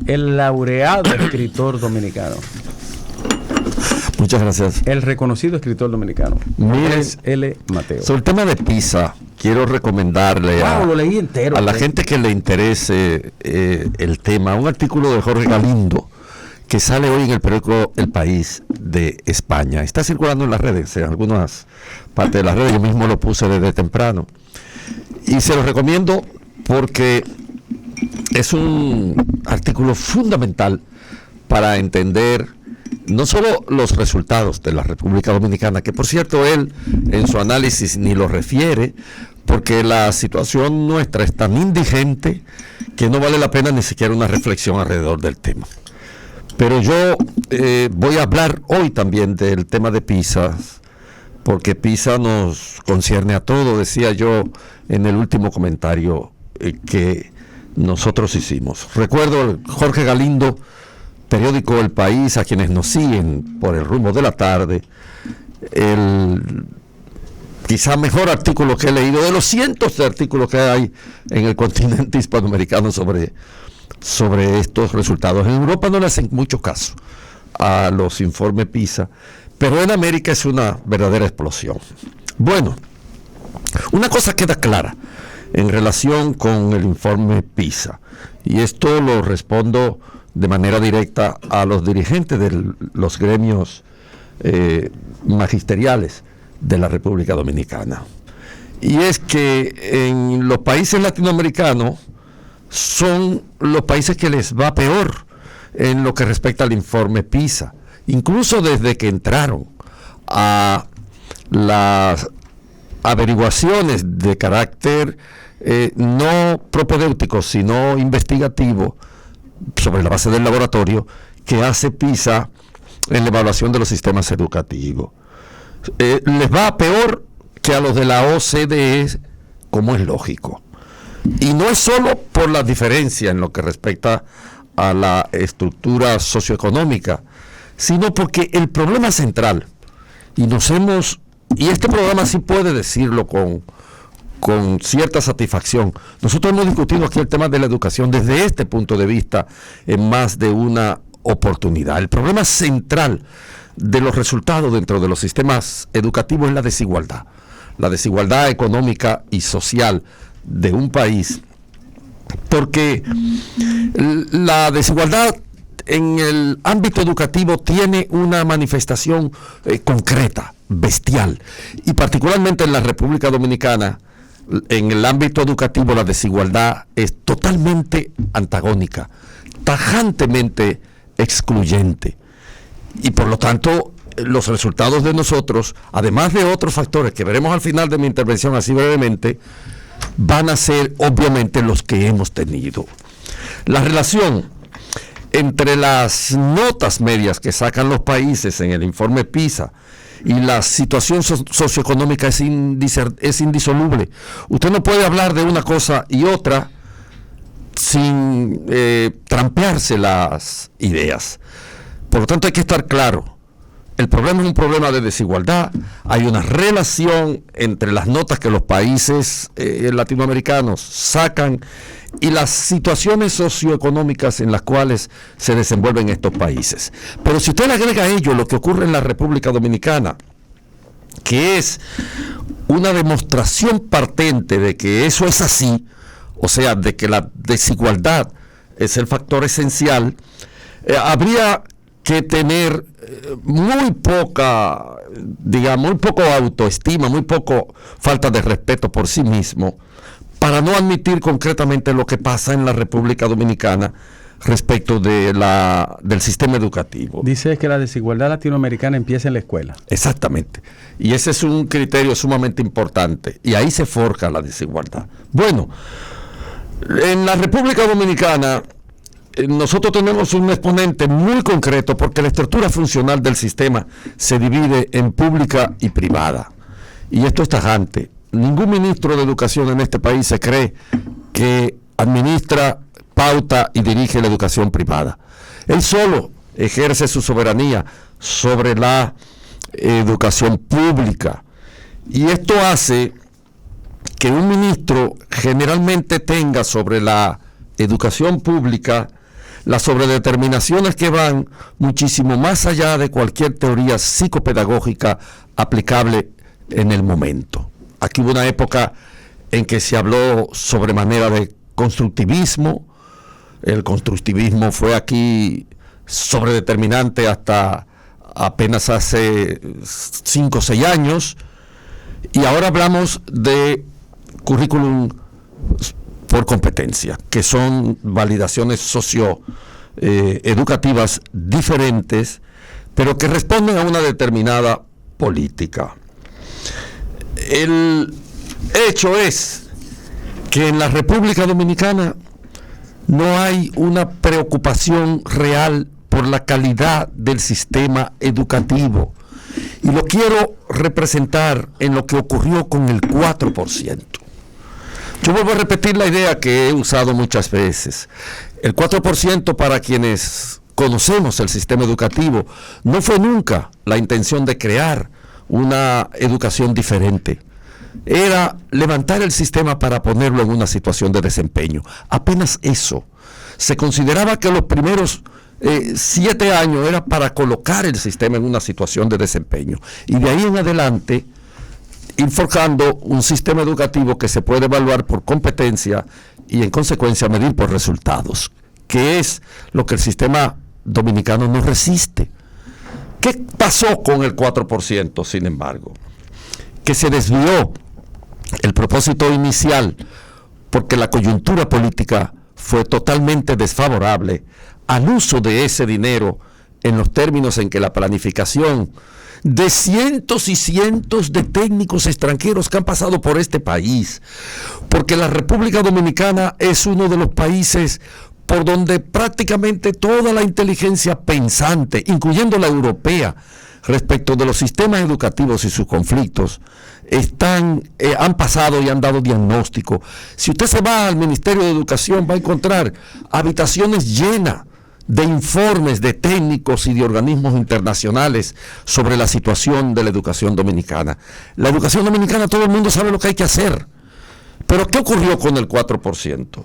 el laureado escritor dominicano. Muchas gracias. El reconocido escritor dominicano. Mire, L. Mateo. Sobre el tema de PISA, quiero recomendarle lo leí entero, a la gente que le interese el tema, un artículo de Jorge Galindo que sale hoy en el periódico El País de España. Está circulando en las redes, en algunas partes de las redes. Yo mismo lo puse desde temprano. Y se lo recomiendo porque es un artículo fundamental para entender no solo los resultados de la República Dominicana, que por cierto él en su análisis ni lo refiere, porque la situación nuestra es tan indigente que no vale la pena ni siquiera una reflexión alrededor del tema. Pero yo voy a hablar hoy también del tema de PISA, porque PISA nos concierne a todos, decía yo en el último comentario que nosotros hicimos. Recuerdo Jorge Galindo, periódico El País, a quienes nos siguen por el rumbo de la tarde, el quizá mejor artículo que he leído, de los cientos de artículos que hay en el continente hispanoamericano sobre estos resultados. En Europa no le hacen mucho caso a los informes PISA, pero en América es una verdadera explosión. Bueno, una cosa queda clara en relación con el informe PISA, y esto lo respondo de manera directa a los dirigentes de los gremios magisteriales de la República Dominicana. Y es que en los países latinoamericanos son los países que les va peor en lo que respecta al informe PISA, incluso desde que entraron a las averiguaciones de carácter no propedéutico, sino investigativo, sobre la base del laboratorio que hace PISA en la evaluación de los sistemas educativos. Les va peor que a los de la OCDE, como es lógico. Y no es solo por la diferencia en lo que respecta a la estructura socioeconómica, sino porque el problema central, y este programa sí puede decirlo con cierta satisfacción, nosotros hemos discutido aquí el tema de la educación desde este punto de vista en más de una oportunidad. El problema central de los resultados dentro de los sistemas educativos es la desigualdad económica y social de un país, porque la desigualdad en el ámbito educativo tiene una manifestación concreta, bestial, y particularmente en la República Dominicana. En el ámbito educativo la desigualdad es totalmente antagónica, tajantemente excluyente, y por lo tanto los resultados de nosotros, además de otros factores que veremos al final de mi intervención así brevemente, van a ser obviamente los que hemos tenido. La relación entre las notas medias que sacan los países en el informe PISA y la situación socioeconómica es indisoluble. Usted no puede hablar de una cosa y otra sin trampearse las ideas. Por lo tanto, hay que estar claro. El problema es un problema de desigualdad. Hay una relación entre las notas que los países latinoamericanos sacan y las situaciones socioeconómicas en las cuales se desenvuelven estos países. Pero si usted le agrega a ello lo que ocurre en la República Dominicana, que es una demostración patente de que eso es así, o sea, de que la desigualdad es el factor esencial, habría que tener muy poco autoestima, muy poco falta de respeto por sí mismo, para no admitir concretamente lo que pasa en la República Dominicana respecto de del sistema educativo. Dice que la desigualdad latinoamericana empieza en la escuela. Exactamente. Y ese es un criterio sumamente importante. Y ahí se forja la desigualdad. Bueno, en la República Dominicana nosotros tenemos un exponente muy concreto porque la estructura funcional del sistema se divide en pública y privada. Y esto es tajante. Ningún ministro de educación en este país se cree que administra, pauta y dirige la educación privada. Él solo ejerce su soberanía sobre la educación pública. Y esto hace que un ministro generalmente tenga sobre la educación pública las sobredeterminaciones que van muchísimo más allá de cualquier teoría psicopedagógica aplicable en el momento. Aquí hubo una época en que se habló sobremanera de constructivismo. El constructivismo fue aquí sobredeterminante hasta apenas hace 5 o 6 años, y ahora hablamos de currículum por competencia, que son validaciones socioeducativas diferentes, pero que responden a una determinada política. El hecho es que en la República Dominicana no hay una preocupación real por la calidad del sistema educativo. Y lo quiero representar en lo que ocurrió con el 4%. Yo vuelvo a repetir la idea que he usado muchas veces. El 4%, para quienes conocemos el sistema educativo, no fue nunca la intención de crear una educación diferente. Era levantar el sistema para ponerlo en una situación de desempeño. Apenas eso. Se consideraba que los primeros 7 años era para colocar el sistema en una situación de desempeño. Y de ahí en adelante, ir forjando un sistema educativo que se puede evaluar por competencia y en consecuencia medir por resultados, que es lo que el sistema dominicano no resiste. ¿Qué pasó con el 4%, sin embargo? Que se desvió el propósito inicial porque la coyuntura política fue totalmente desfavorable al uso de ese dinero en los términos en que la planificación de cientos y cientos de técnicos extranjeros que han pasado por este país, porque la República Dominicana es uno de los países por donde prácticamente toda la inteligencia pensante, incluyendo la europea, respecto de los sistemas educativos y sus conflictos, han pasado y han dado diagnóstico. Si usted se va al Ministerio de Educación, va a encontrar habitaciones llenas de informes de técnicos y de organismos internacionales sobre la situación de la educación dominicana. La educación dominicana, todo el mundo sabe lo que hay que hacer. Pero ¿qué ocurrió con el 4%?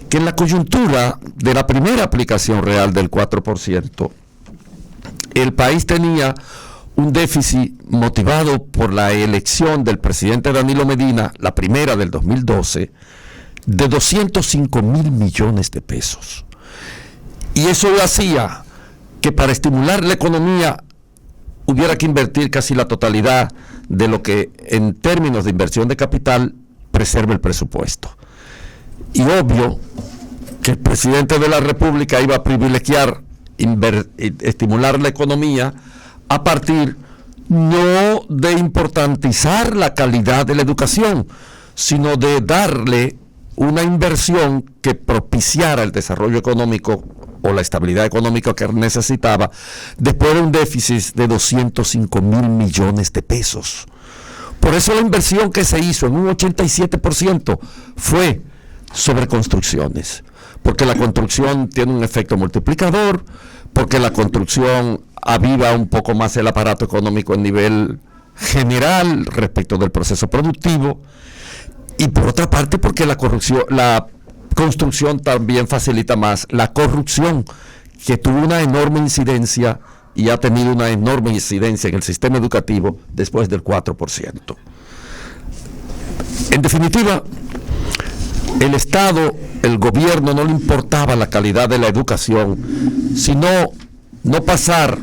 Que en la coyuntura de la primera aplicación real del 4%, el país tenía un déficit motivado por la elección del presidente Danilo Medina, la primera del 2012, de 205 mil millones de pesos. Y eso hacía que para estimular la economía hubiera que invertir casi la totalidad de lo que en términos de inversión de capital preserva el presupuesto. Y obvio que el presidente de la República iba a privilegiar estimular la economía a partir no de importantizar la calidad de la educación, sino de darle una inversión que propiciara el desarrollo económico o la estabilidad económica que necesitaba después de un déficit de 205 mil millones de pesos. Por eso la inversión que se hizo en un 87% fue sobre construcciones, porque la construcción tiene un efecto multiplicador, porque la construcción aviva un poco más el aparato económico en nivel general respecto del proceso productivo, y por otra parte porque la construcción también facilita más la corrupción, que tuvo una enorme incidencia y ha tenido una enorme incidencia en el sistema educativo después del 4%. En definitiva, el Estado, el gobierno, no le importaba la calidad de la educación, sino no pasar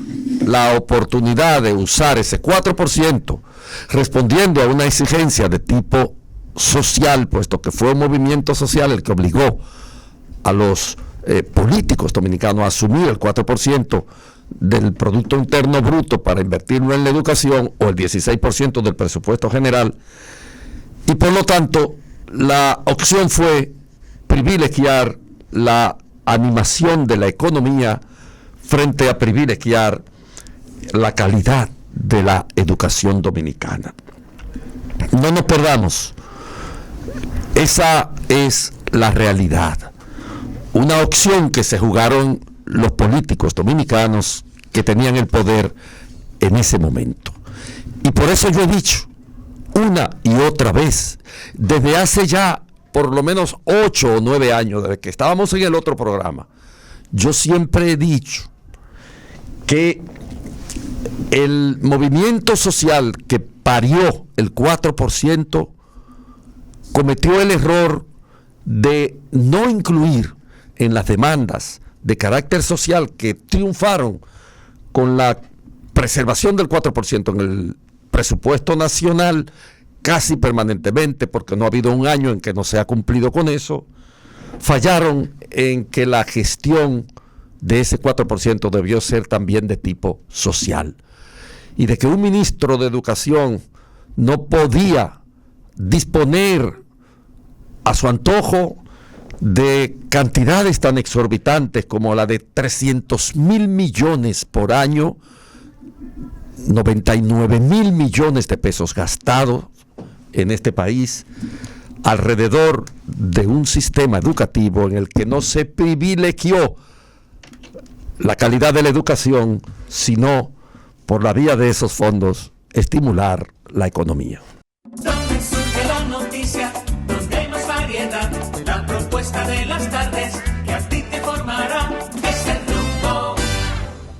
la oportunidad de usar ese 4% respondiendo a una exigencia de tipo social, puesto que fue un movimiento social el que obligó a los políticos dominicanos a asumir el 4% del Producto Interno Bruto para invertirlo en la educación, o el 16% del presupuesto general, y por lo tanto la opción fue privilegiar la animación de la economía frente a privilegiar la calidad de la educación dominicana. No nos perdamos, esa es la realidad. Una opción que se jugaron los políticos dominicanos que tenían el poder en ese momento. Y por eso yo he dicho una y otra vez, desde hace ya por lo menos 8 o 9 años, desde que estábamos en el otro programa, Yo siempre he dicho que el movimiento social que parió el 4% cometió el error de no incluir en las demandas de carácter social que triunfaron con la preservación del 4% en el presupuesto nacional casi permanentemente, porque no ha habido un año en que no se ha cumplido con eso. Fallaron en que la gestión de ese 4% debió ser también de tipo social, y de que un ministro de Educación no podía disponer a su antojo de cantidades tan exorbitantes como la de 300,000 millones por año, 99,000 millones de pesos gastados en este país alrededor de un sistema educativo en el que no se privilegió la calidad de la educación, sino por la vía de esos fondos estimular la economía. Donde surge la noticia, donde hay más variedad, la propuesta de las tardes.